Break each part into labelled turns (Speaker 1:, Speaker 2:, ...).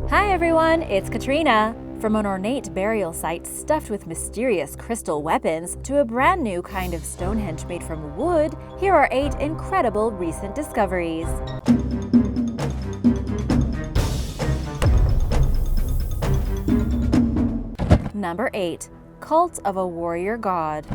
Speaker 1: Hi everyone, it's Katrina! From an ornate burial site stuffed with mysterious crystal weapons to a brand new kind of Stonehenge made from wood, here are 8 incredible recent discoveries. Number 8. Cult of a Warrior God.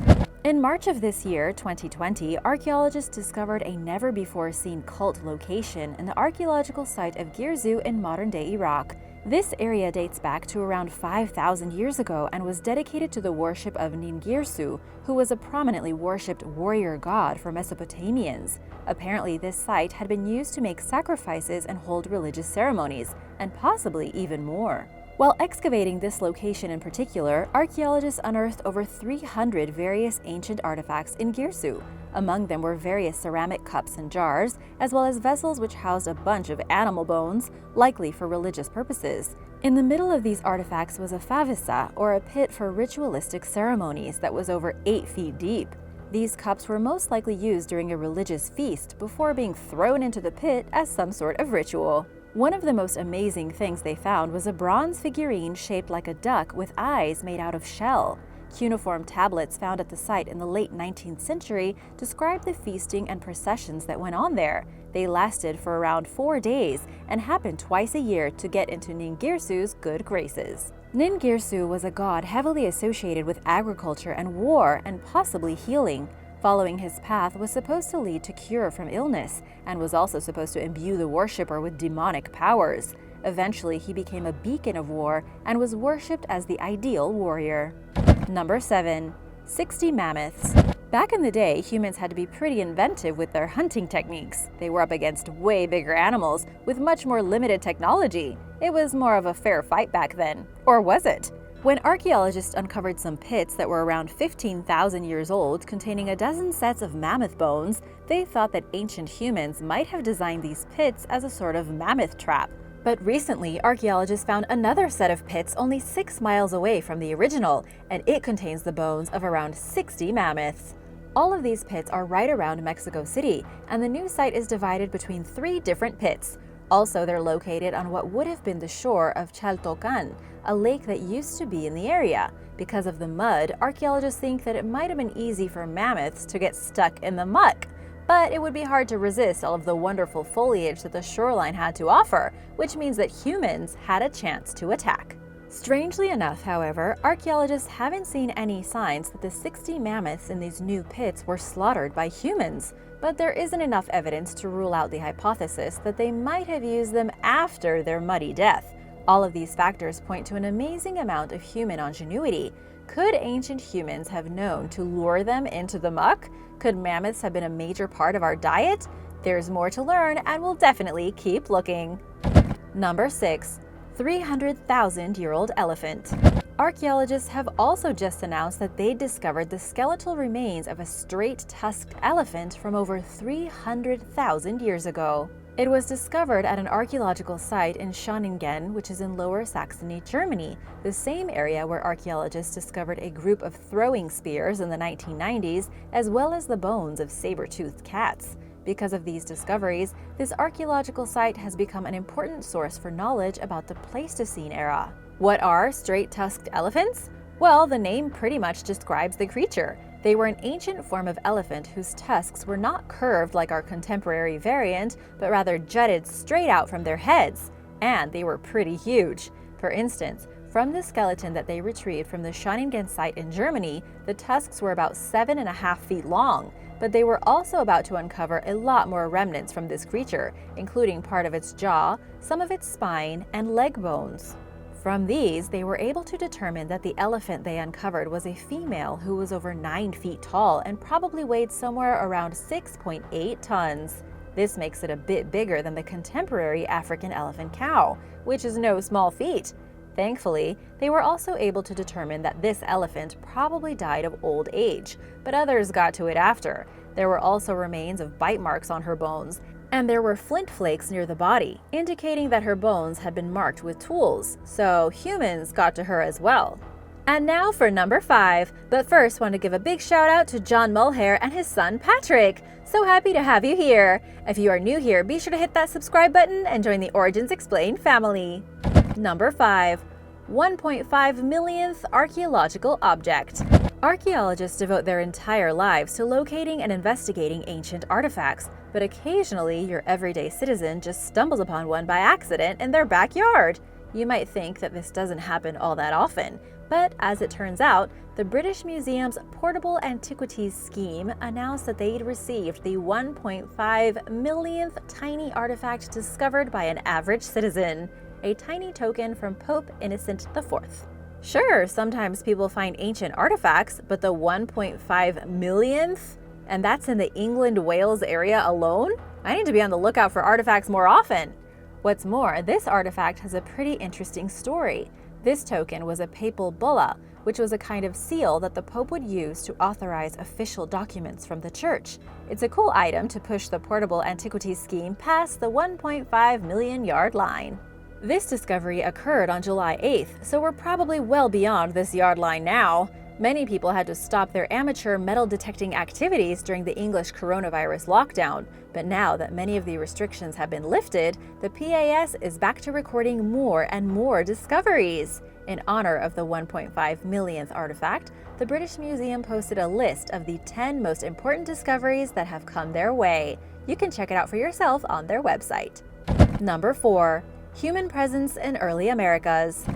Speaker 1: In March of this year, 2020, archaeologists discovered a never-before-seen cult location in the archaeological site of Girsu in modern-day Iraq. This area dates back to around 5,000 years ago and was dedicated to the worship of Ningirsu, who was a prominently worshipped warrior god for Mesopotamians. Apparently, this site had been used to make sacrifices and hold religious ceremonies, and possibly even more. While excavating this location in particular, archaeologists unearthed over 300 various ancient artifacts in Girsu. Among them were various ceramic cups and jars, as well as vessels which housed a bunch of animal bones, likely for religious purposes. In the middle of these artifacts was a favissa, or a pit for ritualistic ceremonies, that was over 8 feet deep. These cups were most likely used during a religious feast before being thrown into the pit as some sort of ritual. One of the most amazing things they found was a bronze figurine shaped like a duck with eyes made out of shell. Cuneiform tablets found at the site in the late 19th century describe the feasting and processions that went on there. They lasted for around 4 days and happened twice a year to get into Ningirsu's good graces. Ningirsu was a god heavily associated with agriculture and war and possibly healing. Following his path was supposed to lead to cure from illness, and was also supposed to imbue the worshipper with demonic powers. Eventually, he became a beacon of war and was worshipped as the ideal warrior. Number 7. 60 mammoths. Back in the day, humans had to be pretty inventive with their hunting techniques. They were up against way bigger animals with much more limited technology. It was more of a fair fight back then. Or was it? When archaeologists uncovered some pits that were around 15,000 years old containing a dozen sets of mammoth bones, they thought that ancient humans might have designed these pits as a sort of mammoth trap. But recently, archaeologists found another set of pits only 6 miles away from the original, and it contains the bones of around 60 mammoths. All of these pits are right around Mexico City, and the new site is divided between 3 different pits. Also, they're located on what would have been the shore of Chaltocan, a lake that used to be in the area. Because of the mud, archaeologists think that it might have been easy for mammoths to get stuck in the muck. But it would be hard to resist all of the wonderful foliage that the shoreline had to offer, which means that humans had a chance to attack. Strangely enough, however, archaeologists haven't seen any signs that the 60 mammoths in these new pits were slaughtered by humans. But there isn't enough evidence to rule out the hypothesis that they might have used them after their muddy death. All of these factors point to an amazing amount of human ingenuity. Could ancient humans have known to lure them into the muck? Could mammoths have been a major part of our diet? There's more to learn, and we'll definitely keep looking. Number 6. 300,000-year-old elephant. Archaeologists have also just announced that they discovered the skeletal remains of a straight-tusked elephant from over 300,000 years ago. It was discovered at an archaeological site in Stonehenge, which is in Lower Saxony, Germany, the same area where archaeologists discovered a group of throwing spears in the 1990s, as well as the bones of saber-toothed cats. Because of these discoveries, this archaeological site has become an important source for knowledge about the Pleistocene era. What are straight-tusked elephants? Well, the name pretty much describes the creature. They were an ancient form of elephant whose tusks were not curved like our contemporary variant, but rather jutted straight out from their heads. And they were pretty huge. For instance, from the skeleton that they retrieved from the Stonehenge site in Germany, the tusks were about 7.5 feet long. But they were also about to uncover a lot more remnants from this creature, including part of its jaw, some of its spine, and leg bones. From these, they were able to determine that the elephant they uncovered was a female who was over 9 feet tall and probably weighed somewhere around 6.8 tons. This makes it a bit bigger than the contemporary African elephant cow, which is no small feat. Thankfully, they were also able to determine that this elephant probably died of old age, but others got to it after. There were also remains of bite marks on her bones, and there were flint flakes near the body, indicating that her bones had been marked with tools, so humans got to her as well. And now for number 5, but first want to give a big shout out to John Mulhare and his son Patrick. So happy to have you here. If you are new here, be sure to hit that subscribe button and join the Origins Explained family. Number 5. 1.5 millionth archaeological object. Archaeologists devote their entire lives to locating and investigating ancient artifacts, but occasionally your everyday citizen just stumbles upon one by accident in their backyard. You might think that this doesn't happen all that often, but as it turns out, the British Museum's Portable Antiquities Scheme announced that they'd received the 1.5 millionth tiny artifact discovered by an average citizen, a tiny token from Pope Innocent IV. Sure, sometimes people find ancient artifacts, but the 1.5 millionth? And that's in the England-Wales area alone? I need to be on the lookout for artifacts more often. What's more, this artifact has a pretty interesting story. This token was a papal bulla, which was a kind of seal that the Pope would use to authorize official documents from the Church. It's a cool item to push the Portable Antiquities Scheme past the 1.5 million yard line. This discovery occurred on July 8th, so we're probably well beyond this yard line now. Many people had to stop their amateur metal detecting activities during the English coronavirus lockdown, but now that many of the restrictions have been lifted, the PAS is back to recording more and more discoveries. In honor of the 1.5 millionth artifact, the British Museum posted a list of the 10 most important discoveries that have come their way. You can check it out for yourself on their website. Number 4. Human presence in early Americas.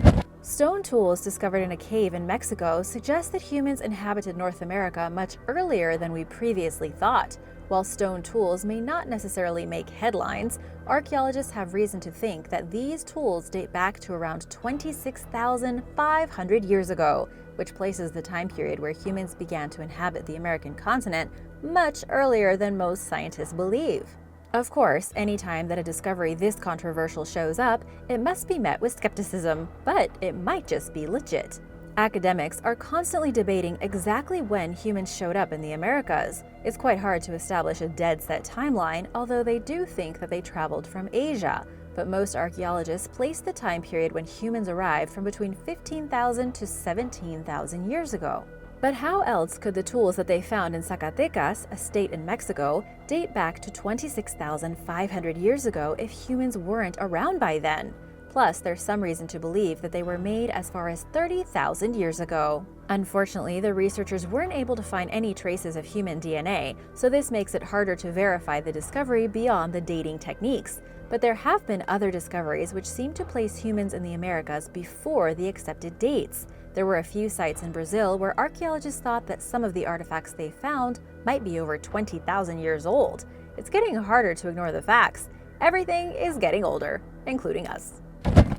Speaker 1: Stone tools discovered in a cave in Mexico suggest that humans inhabited North America much earlier than we previously thought. While stone tools may not necessarily make headlines, archaeologists have reason to think that these tools date back to around 26,500 years ago, which places the time period where humans began to inhabit the American continent much earlier than most scientists believe. Of course, any time that a discovery this controversial shows up, it must be met with skepticism, but it might just be legit. Academics are constantly debating exactly when humans showed up in the Americas. It's quite hard to establish a dead-set timeline, although they do think that they traveled from Asia. But most archaeologists place the time period when humans arrived from between 15,000 to 17,000 years ago. But how else could the tools that they found in Zacatecas, a state in Mexico, date back to 26,500 years ago if humans weren't around by then? Plus, there's some reason to believe that they were made as far as 30,000 years ago. Unfortunately, the researchers weren't able to find any traces of human DNA, so this makes it harder to verify the discovery beyond the dating techniques. But there have been other discoveries which seem to place humans in the Americas before the accepted dates. There were a few sites in Brazil where archaeologists thought that some of the artifacts they found might be over 20,000 years old. It's getting harder to ignore the facts. Everything is getting older, including us.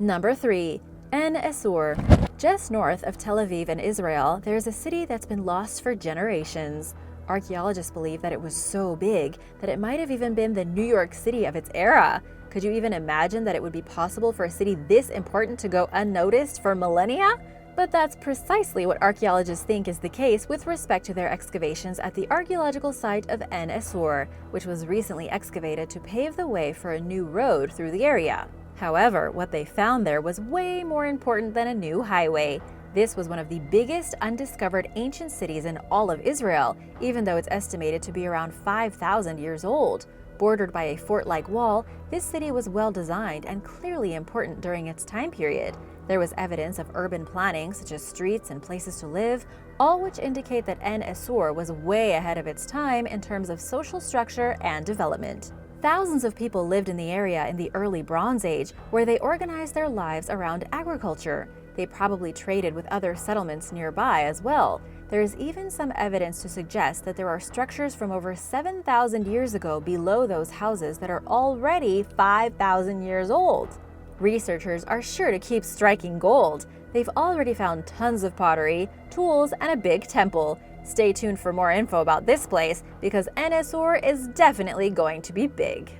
Speaker 1: Number 3. En-Esur. Just north of Tel Aviv in Israel, there's a city that's been lost for generations. Archaeologists believe that it was so big that it might have even been the New York City of its era. Could you even imagine that it would be possible for a city this important to go unnoticed for millennia? But that's precisely what archaeologists think is the case with respect to their excavations at the archaeological site of En-Esur, which was recently excavated to pave the way for a new road through the area. However, what they found there was way more important than a new highway. This was one of the biggest undiscovered ancient cities in all of Israel, even though it's estimated to be around 5,000 years old. Bordered by a fort-like wall, this city was well designed and clearly important during its time period. There was evidence of urban planning, such as streets and places to live, all which indicate that En-Esur was way ahead of its time in terms of social structure and development. Thousands of people lived in the area in the early Bronze Age, where they organized their lives around agriculture. They probably traded with other settlements nearby as well. There is even some evidence to suggest that there are structures from over 7,000 years ago below those houses that are already 5,000 years old. Researchers are sure to keep striking gold. They've already found tons of pottery, tools, and a big temple. Stay tuned for more info about this place, because En-Esur is definitely going to be big.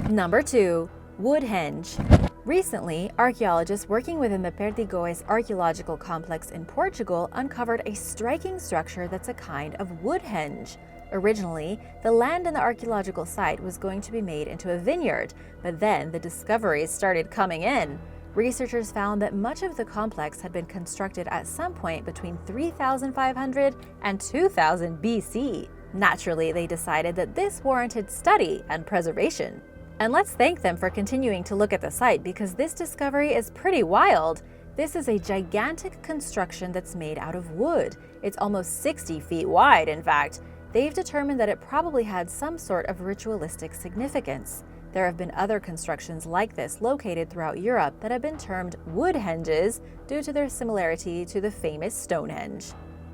Speaker 1: Number 2. Woodhenge. Recently, archaeologists working within the Perdigoes archaeological complex in Portugal uncovered a striking structure that's a kind of woodhenge. Originally, the land in the archaeological site was going to be made into a vineyard, but then the discoveries started coming in. Researchers found that much of the complex had been constructed at some point between 3,500 and 2,000 BC. Naturally, they decided that this warranted study and preservation. And let's thank them for continuing to look at the site because this discovery is pretty wild. This is a gigantic construction that's made out of wood. It's almost 60 feet wide, in fact. They've determined that it probably had some sort of ritualistic significance. There have been other constructions like this located throughout Europe that have been termed woodhenges due to their similarity to the famous Stonehenge.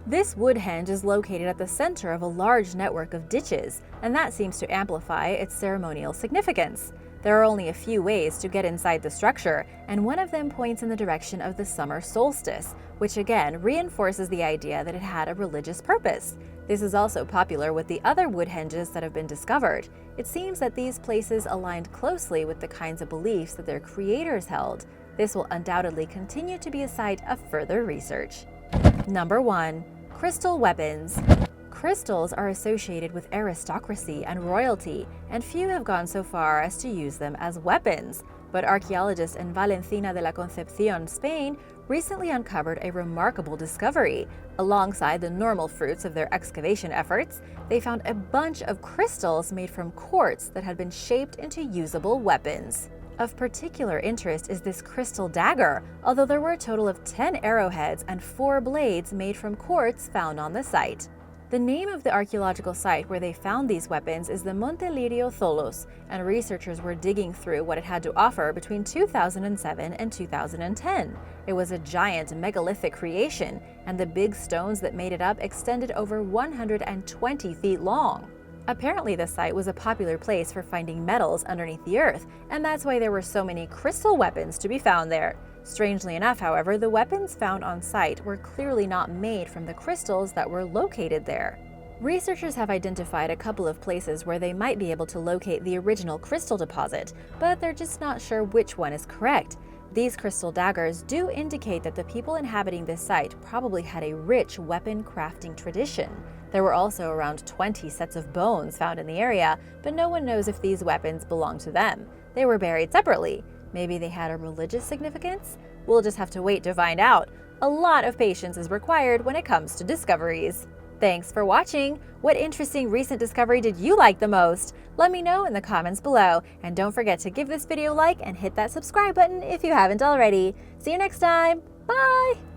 Speaker 1: This woodhenge is located at the center of a large network of ditches, and that seems to amplify its ceremonial significance. There are only a few ways to get inside the structure, and one of them points in the direction of the summer solstice, which again reinforces the idea that it had a religious purpose. This is also popular with the other woodhenges that have been discovered. It seems that these places aligned closely with the kinds of beliefs that their creators held. This will undoubtedly continue to be a site of further research. Number 1. Crystal weapons. Crystals are associated with aristocracy and royalty, and few have gone so far as to use them as weapons. But archaeologists in Valencia de la Concepción, Spain, recently uncovered a remarkable discovery. Alongside the normal fruits of their excavation efforts, they found a bunch of crystals made from quartz that had been shaped into usable weapons. Of particular interest is this crystal dagger, although there were a total of 10 arrowheads and 4 blades made from quartz found on the site. The name of the archaeological site where they found these weapons is the Monte Lirio Tholos, and researchers were digging through what it had to offer between 2007 and 2010. It was a giant megalithic creation, and the big stones that made it up extended over 120 feet long. Apparently, the site was a popular place for finding metals underneath the earth, and that's why there were so many crystal weapons to be found there. Strangely enough, however, the weapons found on site were clearly not made from the crystals that were located there. Researchers have identified a couple of places where they might be able to locate the original crystal deposit, but they're just not sure which one is correct. These crystal daggers do indicate that the people inhabiting this site probably had a rich weapon crafting tradition. There were also around 20 sets of bones found in the area, but no one knows if these weapons belong to them. They were buried separately. Maybe they had a religious significance? We'll just have to wait to find out. A lot of patience is required when it comes to discoveries. Thanks for watching! What interesting recent discovery did you like the most? Let me know in the comments below, and don't forget to give this video a like and hit that subscribe button if you haven't already. See you next time! Bye!